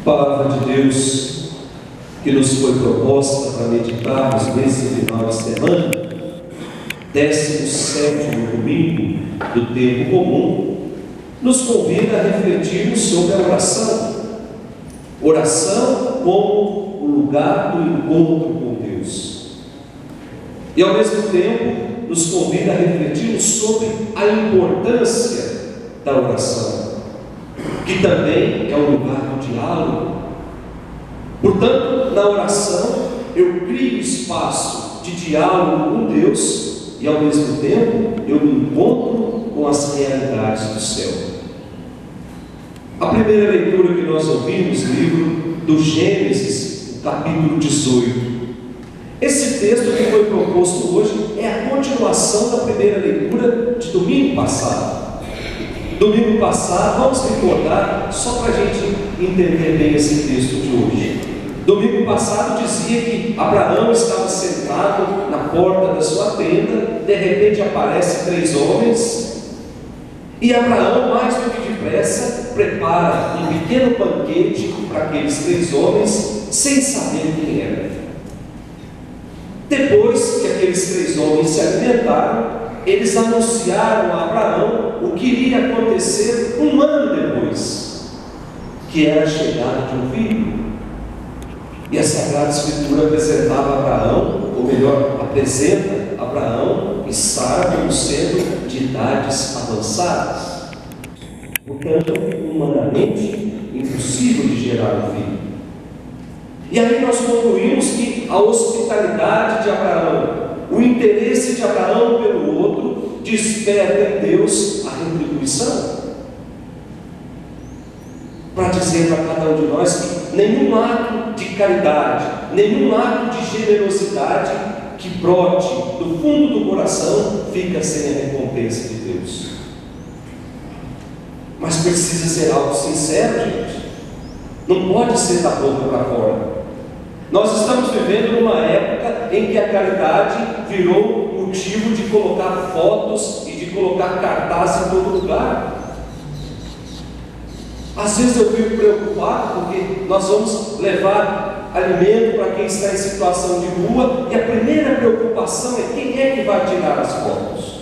Palavra de Deus que nos foi proposta para meditarmos nesse final de semana, 17º domingo do tempo comum, nos convida a refletirmos sobre a oração. Oração como o lugar do encontro com Deus. E ao mesmo tempo nos convida a refletirmos sobre a importância da oração, que também é o lugar do diálogo. Portanto, na oração eu crio espaço de diálogo com Deus e ao mesmo tempo eu me encontro com as realidades do céu. A primeira leitura que nós ouvimos, livro do Gênesis, capítulo 18. Esse texto que foi proposto hoje é a continuação da primeira leitura de domingo passado. Domingo passado, vamos recordar, só para a gente entender bem esse texto de hoje. Domingo passado dizia que Abraão estava sentado na porta da sua tenda, de repente aparecem 3 homens, e Abraão, mais do que depressa, prepara um pequeno banquete para aqueles 3 homens, sem saber quem era. Depois que aqueles 3 homens se alimentaram, eles anunciaram a Abraão o que iria acontecer 1 ano depois, que era a chegada de um filho. E a Sagrada Escritura apresentava Abraão, ou melhor, apresenta Abraão e Sara como sendo de idades avançadas. Portanto, humanamente, impossível de gerar um filho. E aí nós concluímos que a hospitalidade de Abraão, o interesse de Abraão pelo outro, desperta em Deus a retribuição. Para dizer para cada um de nós que nenhum ato de caridade, nenhum ato de generosidade que brote do fundo do coração fica sem a recompensa de Deus. Mas precisa ser algo sincero, gente. Não pode ser da boca para fora. Nós estamos vivendo numa época em que a caridade virou motivo de colocar fotos e de colocar cartazes em todo lugar. Às vezes eu fico preocupado porque nós vamos levar alimento para quem está em situação de rua e a primeira preocupação é quem é que vai tirar as fotos.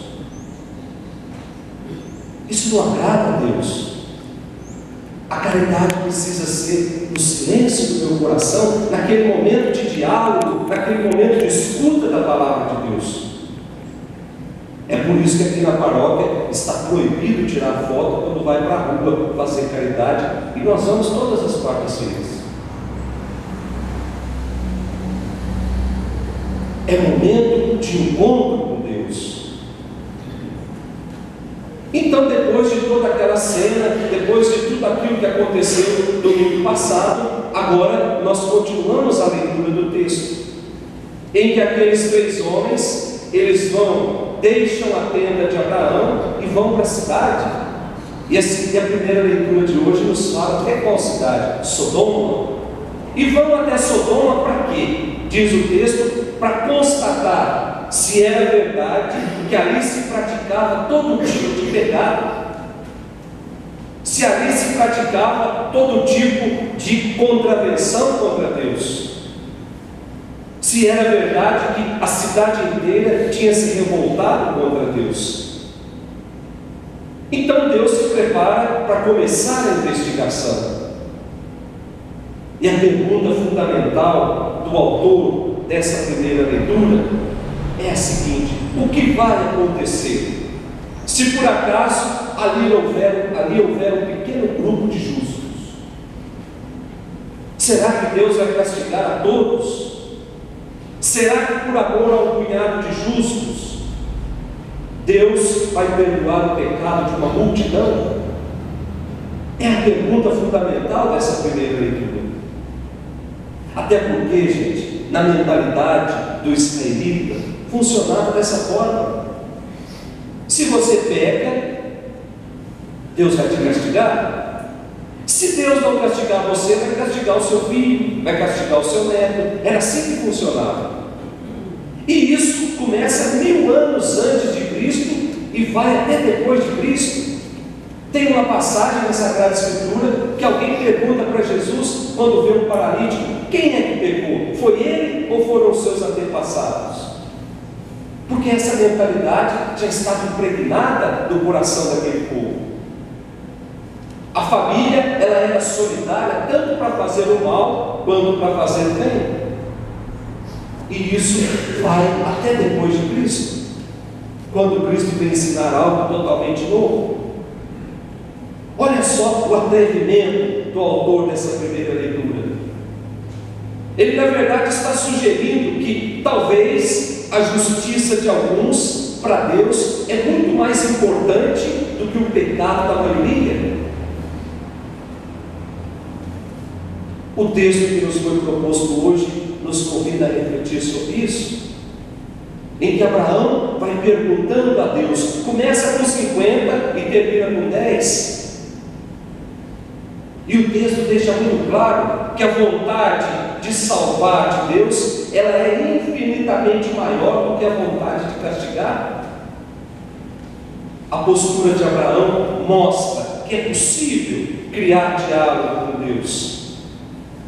Isso não agrada a Deus. A caridade precisa ser no silêncio do meu coração, naquele momento de diálogo, naquele momento de escuta da palavra de Deus. É por isso que aqui na paróquia está proibido tirar foto quando vai para a rua fazer caridade, e nós vamos todas as quartas-feiras. É momento de encontro com Deus. Então, depois de toda aquela cena, depois de tudo aquilo que aconteceu no domingo passado, agora nós continuamos a leitura do texto, em que aqueles 3 homens, eles deixam a tenda de Abraão e vão para a cidade. E assim, a primeira leitura de hoje nos fala de qual cidade? Sodoma. E vão até Sodoma para quê? Diz o texto, para constatar se era verdade que ali se praticava todo tipo de pecado, se ali se praticava todo tipo de contravenção contra Deus, se era verdade que a cidade inteira tinha se revoltado contra Deus. Então Deus se prepara para começar a investigação. E a pergunta fundamental do autor dessa primeira leitura é a seguinte: o que vai acontecer se por acaso ali houver um pequeno grupo de justos? Será que Deus vai castigar a todos? Será que por amor a um punhado de justos Deus vai perdoar o pecado de uma multidão? É a pergunta fundamental dessa primeira leitura. Até porque, gente, na mentalidade do israelita funcionava dessa forma: se você peca, Deus vai te castigar. Se Deus não castigar você, vai castigar o seu filho, vai castigar o seu neto. Era assim que funcionava. E isso começa 1000 anos antes de Cristo e vai até depois de Cristo. Tem uma passagem na Sagrada Escritura que alguém pergunta para Jesus, quando vê um paralítico: quem é que pecou? Foi ele ou foram os seus antepassados? Porque essa mentalidade já estava impregnada no coração daquele povo. A família, ela era solidária tanto para fazer o mal quanto para fazer o bem. E isso vai até depois de Cristo, quando Cristo vem ensinar algo totalmente novo. Olha só o atrevimento do autor dessa primeira leitura. Ele, na verdade, está sugerindo que talvez a justiça de alguns para Deus é muito mais importante do que o pecado da maioria. O texto que nos foi proposto hoje nos convida a refletir sobre isso, em que Abraão vai perguntando a Deus, começa com 50 e termina com 10. E o texto deixa muito claro que a vontade de salvar de Deus, ela é infinitamente maior do que a vontade de castigar. A postura de Abraão mostra que é possível criar diálogo com Deus.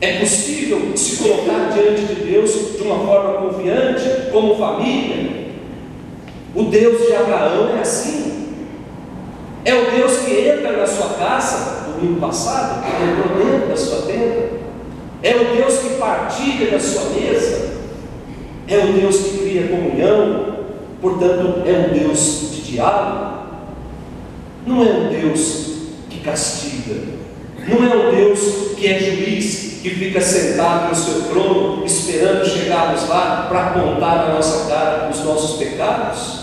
É possível se colocar diante de Deus de uma forma confiante, como família. O Deus de Abraão é assim. É o Deus que entra na sua casa. Domingo passado, entrou dentro da sua tenda. É o Deus que partilha da sua mesa. É o Deus que cria comunhão. Portanto, é um Deus de diálogo. Não é um Deus que castiga. Não é um Deus que é juiz, que fica sentado no seu trono, esperando chegarmos lá para apontar na nossa cara os nossos pecados.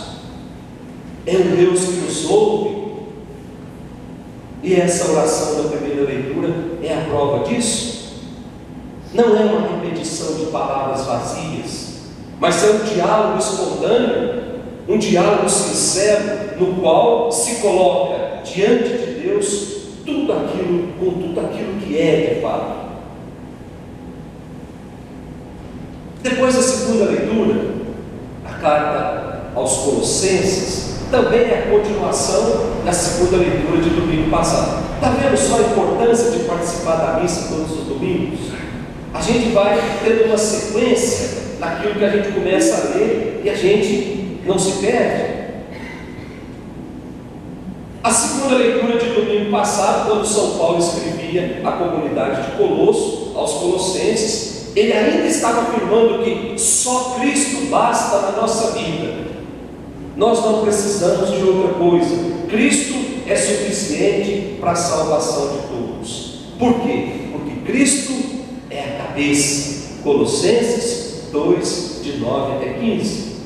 É um Deus que nos ouve. E essa oração da primeira leitura é a prova disso. Não é uma repetição de palavras vazias, mas é um diálogo espontâneo, um diálogo sincero, no qual se coloca diante de Deus tudo aquilo, com tudo aquilo que é de fato. Depois da segunda leitura, a carta aos Colossenses também é a continuação da segunda leitura de domingo passado. Está vendo só a importância de participar da missa todos os domingos? A gente vai tendo uma sequência naquilo que a gente começa a ler e a gente não se perde. A segunda leitura de domingo passado, quando São Paulo escrevia a comunidade de Colosso, aos Colossenses, ele ainda estava afirmando que só Cristo basta na nossa vida. Nós não precisamos de outra coisa. Cristo é suficiente para a salvação de todos. Por quê? Porque Cristo é a cabeça. Colossenses 2, de 9 até 15.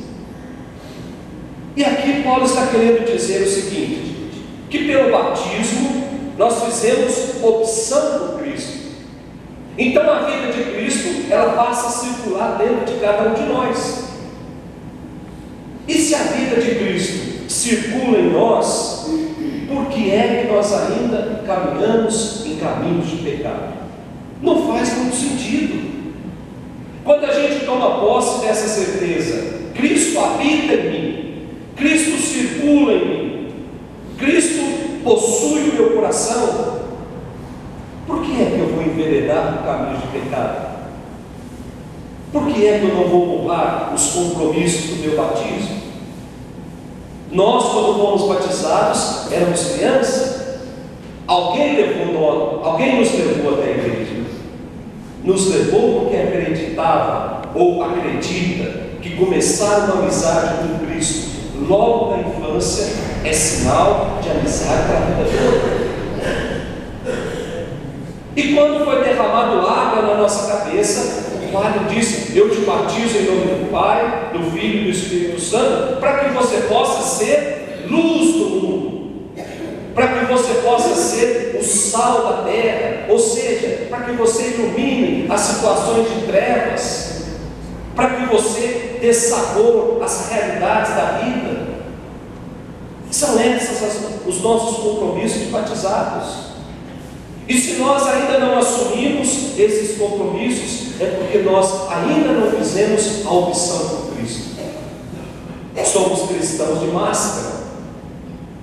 E aqui Paulo está querendo dizer o seguinte: que pelo batismo nós fizemos opção por Cristo. Então a vida de Cristo, ela passa a circular dentro de cada um de nós. E se a vida de Cristo circula em nós, por que é que nós ainda caminhamos em caminhos de pecado? Não faz muito sentido. Quando a gente toma posse dessa certeza, Cristo habita em mim, Cristo circula em mim, Cristo possui o meu coração, por que é que eu vou enveredar por caminhos de pecado? Por que é que eu não vou honrar os compromissos do meu batismo? Nós, quando fomos batizados, éramos crianças. Alguém nos levou até a igreja. Nos levou porque acreditava ou acredita que começar uma amizade com Cristo logo na infância é sinal de amizade para a vida toda. E quando foi derramado água na nossa cabeça, o padre disse: eu te batizo em nome do Pai, do Filho e do Espírito Santo, para que você possa ser luz do mundo, para que você possa ser o sal da terra, ou seja, para que você ilumine as situações de trevas, para que você dê sabor às realidades da vida. São esses os nossos compromissos de batizados. E se nós ainda não assumimos esses compromissos, é porque nós ainda não fizemos a opção por Cristo. Somos cristãos de máscara.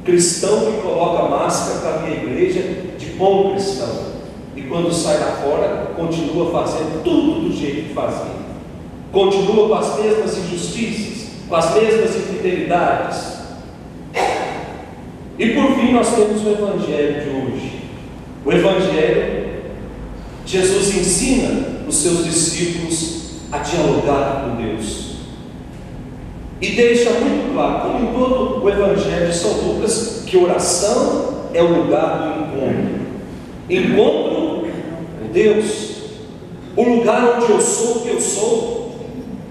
Cristão que coloca máscara para a minha igreja, de bom cristão. e quando sai lá fora, continua fazendo tudo do jeito que fazia. Continua com as mesmas injustiças, com as mesmas infidelidades. E por fim nós temos o Evangelho de hoje. O Evangelho, Jesus ensina os seus discípulos a dialogar com Deus. E deixa muito claro, como em todo o Evangelho de São Lucas, que oração é o lugar do encontro. Encontro com Deus. O lugar onde eu sou o que eu sou.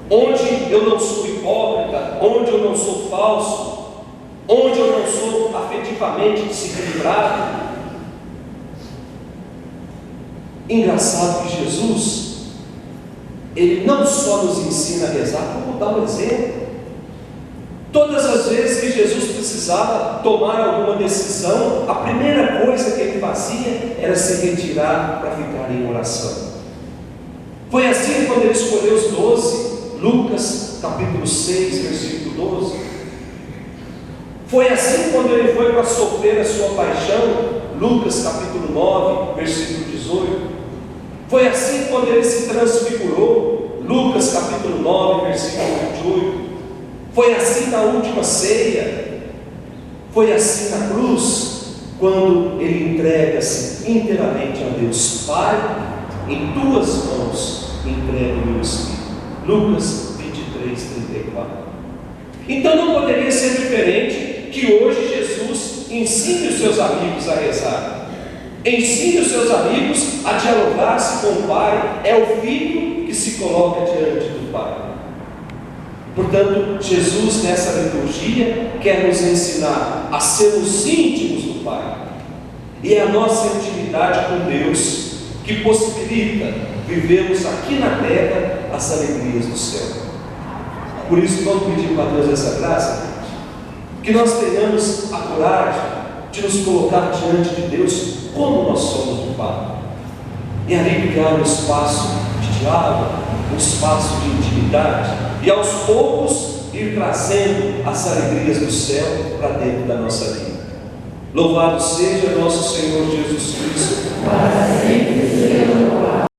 Onde eu não sou hipócrita, onde eu não sou falso, onde eu não sou afetivamente desequilibrado. Engraçado que Jesus, Ele não só nos ensina a rezar, como dá um exemplo. Todas as vezes que Jesus precisava tomar alguma decisão, a primeira coisa que Ele fazia era se retirar para ficar em oração. Foi assim quando Ele escolheu os 12, Lucas capítulo 6, versículo 12. Foi assim quando Ele foi para sofrer a sua paixão, Lucas capítulo 9, versículo 18. Foi assim quando Ele se transfigurou, Lucas capítulo 9, versículo 28. Foi assim na última ceia. Foi assim na cruz, quando Ele entrega-se inteiramente a Deus. Pai, em tuas mãos entrego o meu espírito. Lucas 23, 34. Então não poderia ser diferente que hoje Jesus ensine os seus amigos a rezar. Ensine os seus amigos a dialogar-se com o Pai. É o Filho que se coloca diante do Pai. Portanto, Jesus nessa liturgia quer nos ensinar a sermos íntimos do Pai. E é a nossa intimidade com Deus que possibilita vivermos aqui na terra as alegrias do céu. Por isso vamos pedir para Deus essa graça, que nós tenhamos a coragem de nos colocar diante de Deus como nós somos do Pai. E ali criar um espaço de diálogo, um espaço de intimidade, e aos poucos ir trazendo as alegrias do céu para dentro da nossa vida. Louvado seja nosso Senhor Jesus Cristo. Para sempre seja louvado.